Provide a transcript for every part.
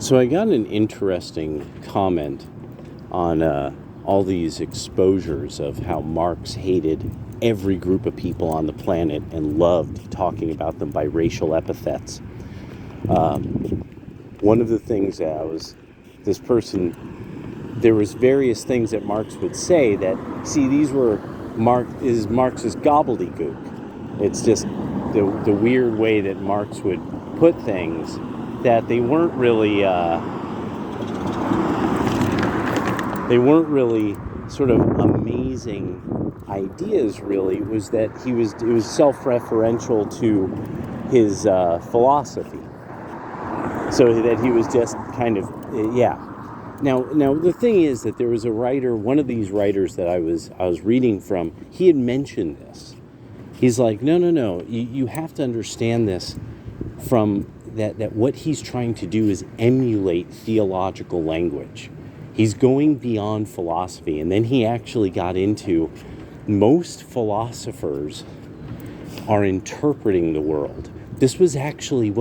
So I got an interesting comment on all these exposures of how Marx hated every group of people on the planet and loved talking about them by racial epithets. One of the things this person, there was various things that Marx would say that, see, these were Marx's gobbledygook. It's just the weird way that Marx would put things that they weren't really sort of amazing ideas. Really, it was self-referential to his philosophy, so that he was just kind of Now the thing is that there was a writer, one of these writers that I was reading from. He had mentioned this. He's like, no, you have to understand this from that what he's trying to do is emulate theological language. He's going beyond philosophy. And then he actually got into most philosophers are interpreting the world. This was actually,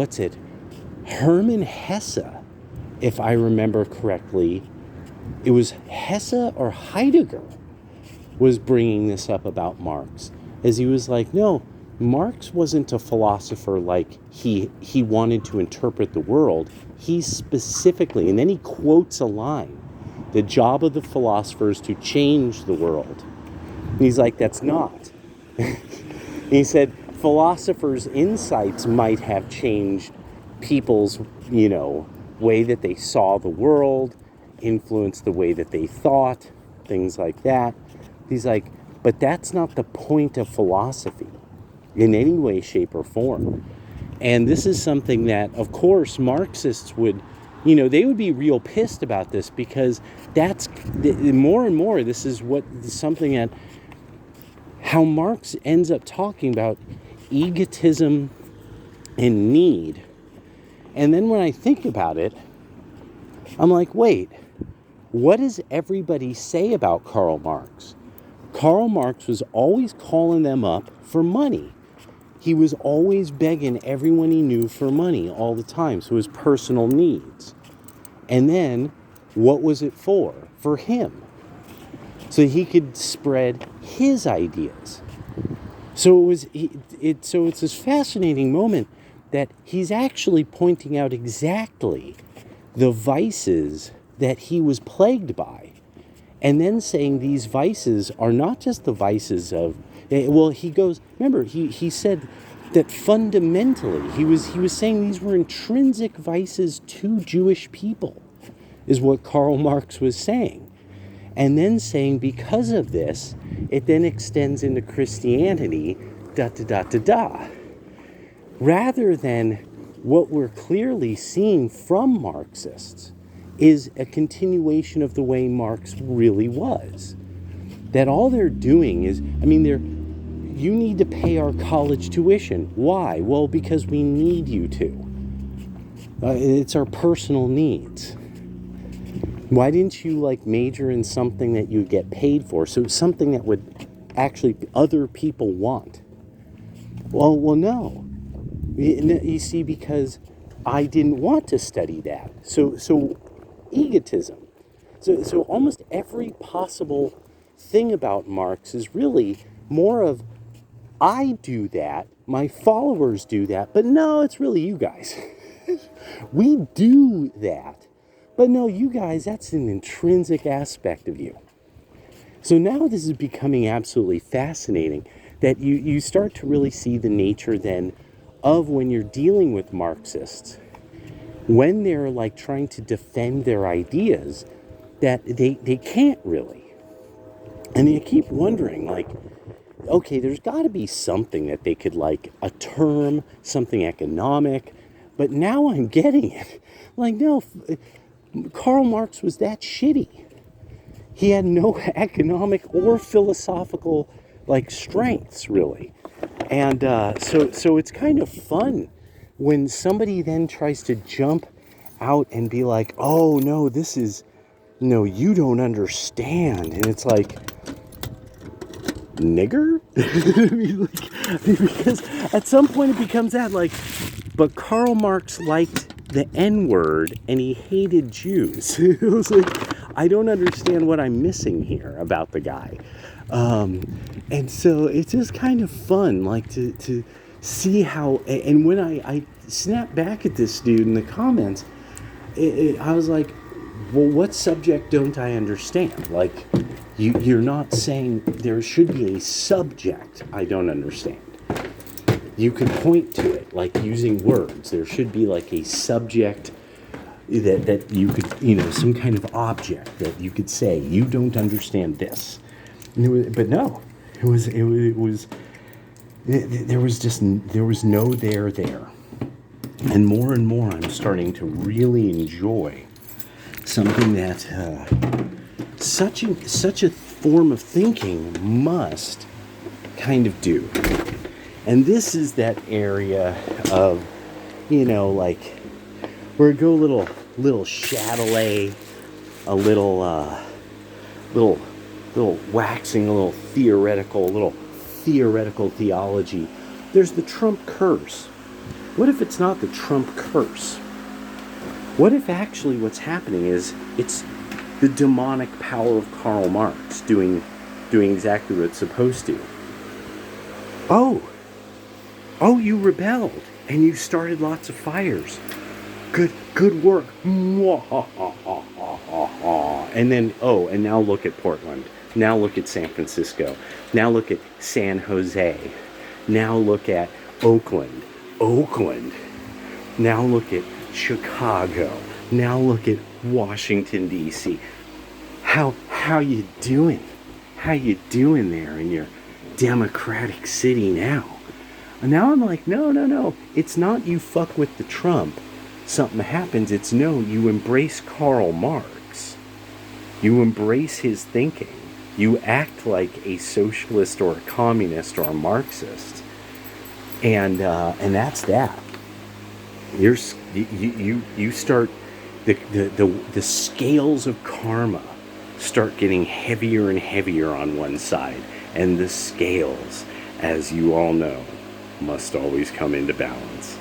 Hermann Hesse, if I remember correctly. It was Hesse or Heidegger was bringing this up about Marx. As he was like, no, Marx wasn't a philosopher like he wanted to interpret the world. He specifically, and then he quotes a line, the job of the philosopher is to change the world. And he's like, that's not. He said, philosophers' insights might have changed people's, way that they saw the world, influenced the way that they thought, things like that. He's like, but that's not the point of philosophy in any way, shape, or form. And this is something that, of course, Marxists would, they would be real pissed about this, because that's more and more, this is something that, how Marx ends up talking about egotism and need. And then when I think about it, I'm like, wait, what does everybody say about Karl Marx? Karl Marx was always calling them up for money. He was always begging everyone he knew for money all the time. So his personal needs. And then, what was it for? For him. So he could spread his ideas. So it's this fascinating moment that he's actually pointing out exactly the vices that he was plagued by. And then saying these vices are not just the vices of, he goes, remember, he said that fundamentally, he was saying these were intrinsic vices to Jewish people, is what Karl Marx was saying. And then saying because of this, it then extends into Christianity, rather than what we're clearly seeing from Marxists is a continuation of the way Marx really was. That all they're doing is, you need to pay our college tuition. Why? Well, because we need you to. It's our personal needs. Why didn't you major in something that you get paid for? So something that would actually other people want. Well, no. You see, because I didn't want to study that. So egotism. So almost every possible thing about Marx is really more of, I do that, my followers do that, but no, it's really you guys. We do that, but no, you guys, that's an intrinsic aspect of you. So now this is becoming absolutely fascinating, that you start to really see the nature then of when you're dealing with Marxists, when they're trying to defend their ideas, that they can't really. And you keep wondering, okay, there's got to be something that they could, a term, something economic, but now I'm getting it. No, Karl Marx was that shitty. He had no economic or philosophical, strengths, really. And so it's kind of fun when somebody then tries to jump out and be like, oh, no, you don't understand. And it's like, nigger? Because at some point it becomes that, but Karl Marx liked the N-word and he hated Jews. It was like, I don't understand what I'm missing here about the guy. And so it's just kind of fun, like to see how, and when I snapped back at this dude in the comments, I was like, well, what subject don't I understand? Like, you're not saying there should be a subject I don't understand. You could point to it, like using words. There should be like a subject that you could, some kind of object that you could say, you don't understand this. But no, there was no there. And more I'm starting to really enjoy something that such a form of thinking must kind of do. And this is that area of, like, where it go a little Chatelet, a little waxing, a little theoretical theology. There's the Trump curse. What if it's not the Trump curse? What if actually what's happening is it's the demonic power of Karl Marx doing exactly what it's supposed to? Oh, you rebelled and you started lots of fires. Good work. And then, and now look at Portland. Now look at San Francisco. Now look at San Jose. Now look at Oakland. Now look at Chicago. Now look at Washington, D.C. How you doing? How you doing there in your democratic city now? And now I'm like, no. It's not you fuck with the Trump, something happens. It's no, you embrace Karl Marx. You embrace his thinking. You act like a socialist or a communist or a Marxist. And that's that. You start, the scales of karma start getting heavier and heavier on one side. And the scales, as you all know, must always come into balance.